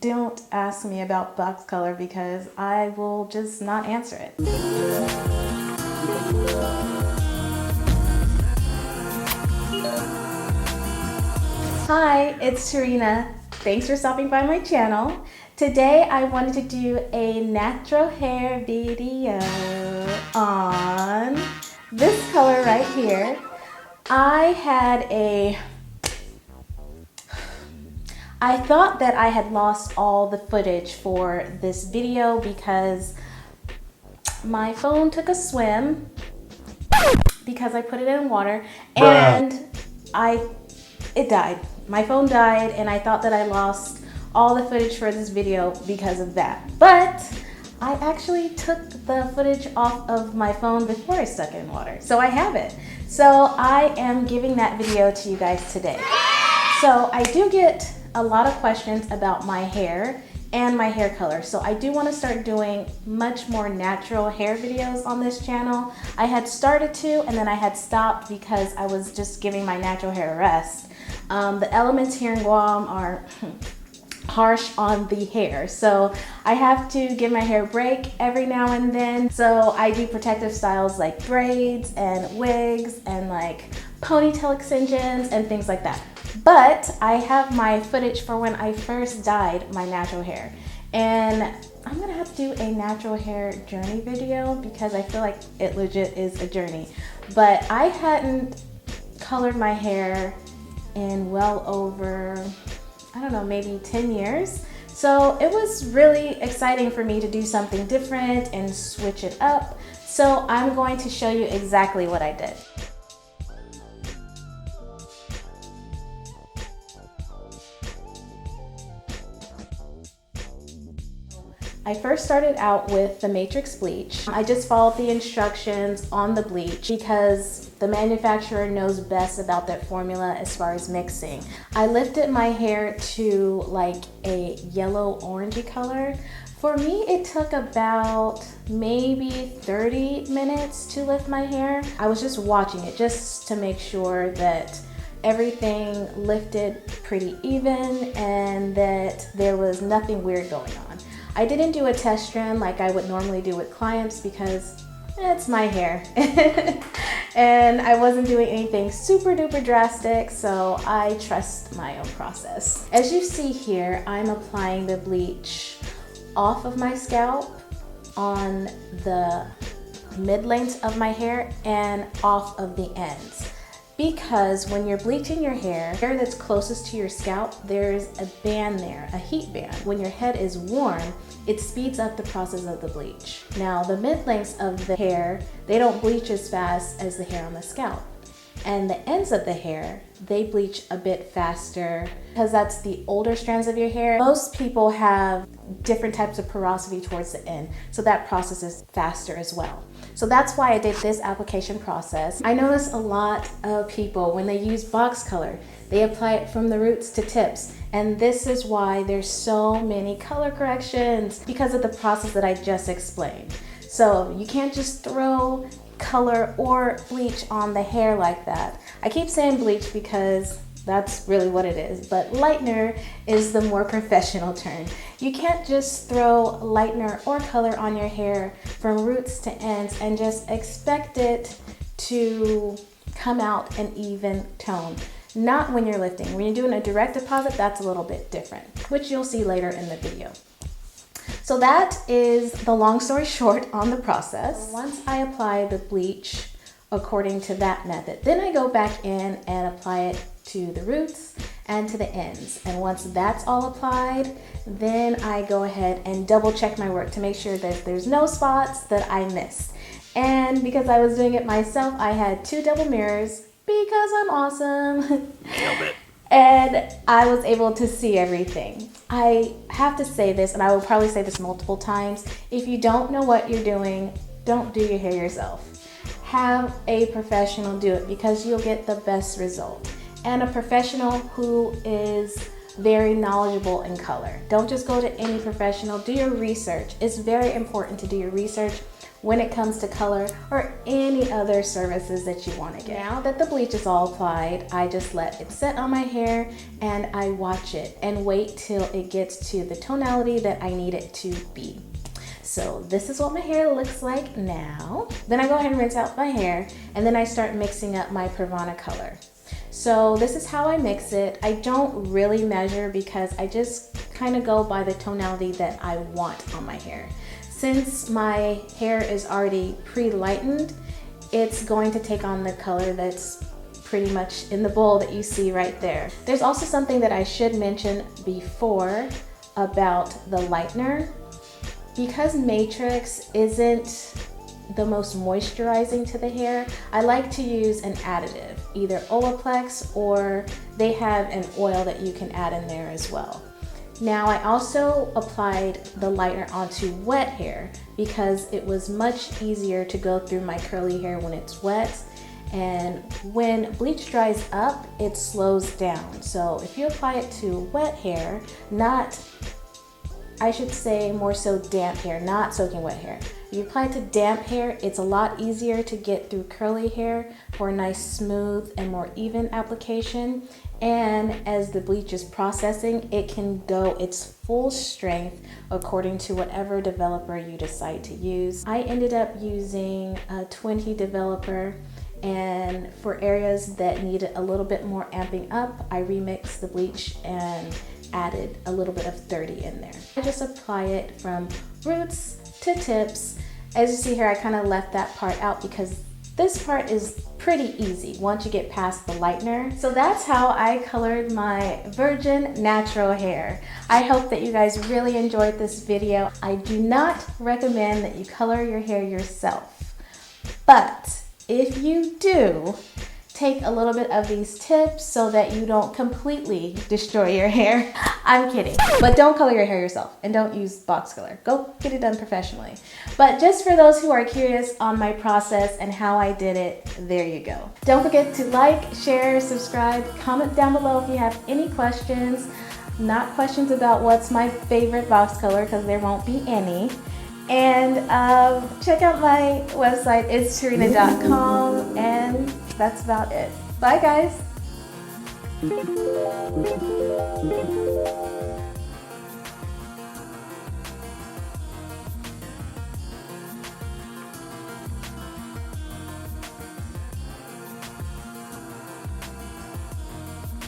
Don't ask me about box color because I will just not answer it. Hi, it's Terreana. Thanks for stopping by my channel. Today I wanted to do a natural hair video on this color right here. I thought that I had lost all the footage for this video because my phone took a swim because I put it in water and it died. My phone died and I thought that I lost all the footage for this video because of that. But I actually took the footage off of my phone before I stuck it in water. So I have it. So I am giving that video to you guys today. So I do get a lot of questions about my hair and my hair color. So I do want to start doing much more natural hair videos on this channel. I had started to and then I had stopped because I was just giving my natural hair a rest. The elements here in Guam are harsh on the hair, so I have to give my hair a break every now and then. So I do protective styles like braids and wigs and like ponytail extensions and things like that. But I have my footage for when I first dyed my natural hair, and I'm gonna have to do a natural hair journey video because I feel like it legit is a journey. But I hadn't colored my hair in well over, I don't know, maybe 10 years. So it was really exciting for me to do something different and switch it up. So I'm going to show you exactly what I did. I first started out with the Matrix bleach. I just followed the instructions on the bleach because the manufacturer knows best about that formula as far as mixing. I lifted my hair to like a yellow orangey color. For me, it took about maybe 30 minutes to lift my hair. I was just watching it just to make sure that everything lifted pretty even and that there was nothing weird going on. I didn't do a test strand like I would normally do with clients because it's my hair. And I wasn't doing anything super duper drastic, so I trust my own process. As you see here, I'm applying the bleach off of my scalp on the mid-length of my hair and off of the ends. Because when you're bleaching your hair that's closest to your scalp, there's a band there, a heat band. When your head is warm, it speeds up the process of the bleach. Now, the mid-lengths of the hair, they don't bleach as fast as the hair on the scalp. And the ends of the hair, they bleach a bit faster because that's the older strands of your hair. Most people have different types of porosity towards the end, so that process is faster as well. So that's why I did this application process. I notice a lot of people, when they use box color, they apply it from the roots to tips. And this is why there's so many color corrections, because of the process that I just explained. So you can't just throw color or bleach on the hair like that. I keep saying bleach because that's really what it is, but lightener is the more professional term. You can't just throw lightener or color on your hair from roots to ends and just expect it to come out an even tone. Not when you're lifting. When you're doing a direct deposit, that's a little bit different, which you'll see later in the video. So that is the long story short on the process. Once I apply the bleach according to that method, then I go back in and apply it to the roots and to the ends. And once that's all applied, then I go ahead and double check my work to make sure that there's no spots that I missed. And because I was doing it myself, I had 2 double mirrors because I'm awesome. Nailed it. And I was able to see everything. I have to say this, and I will probably say this multiple times, if you don't know what you're doing, don't do your hair yourself. Have a professional do it because you'll get the best result. And a professional who is very knowledgeable in color. Don't just go to any professional, do your research. It's very important to do your research when it comes to color or any other services that you want to get. Now that the bleach is all applied, I just let it set on my hair and I watch it and wait till it gets to the tonality that I need it to be. So this is what my hair looks like now. Then I go ahead and rinse out my hair, and then I start mixing up my Terreana color. So this is how I mix it. I don't really measure because I just kind of go by the tonality that I want on my hair. Since my hair is already pre-lightened, it's going to take on the color that's pretty much in the bowl that you see right there. There's also something that I should mention before about the lightener. Because Matrix isn't the most moisturizing to the hair, I like to use an additive, either Olaplex, or they have an oil that you can add in there as well. Now I also applied the lightener onto wet hair because it was much easier to go through my curly hair when it's wet, and when bleach dries up, it slows down. So if you apply it to wet hair, I should say more so damp hair, not soaking wet hair. If you apply it to damp hair, it's a lot easier to get through curly hair for a nice smooth and more even application. And as the bleach is processing, it can go its full strength according to whatever developer you decide to use. I ended up using a 20 developer, and for areas that needed a little bit more amping up, I remixed the bleach and added a little bit of 30 in there. I just apply it from roots to tips. As you see here, I kind of left that part out because this part is pretty easy once you get past the lightener. So that's how I colored my virgin natural hair. I hope that you guys really enjoyed this video. I do not recommend that you color your hair yourself, but if you do, take a little bit of these tips so that you don't completely destroy your hair. I'm kidding, but don't color your hair yourself and don't use box color. Go get it done professionally. But just for those who are curious on my process and how I did it, there you go. Don't forget to like, share, subscribe, comment down below if you have any questions. Not questions about what's my favorite box color, because there won't be any. And check out my website, it's Terreana.com, and that's about it. Bye guys.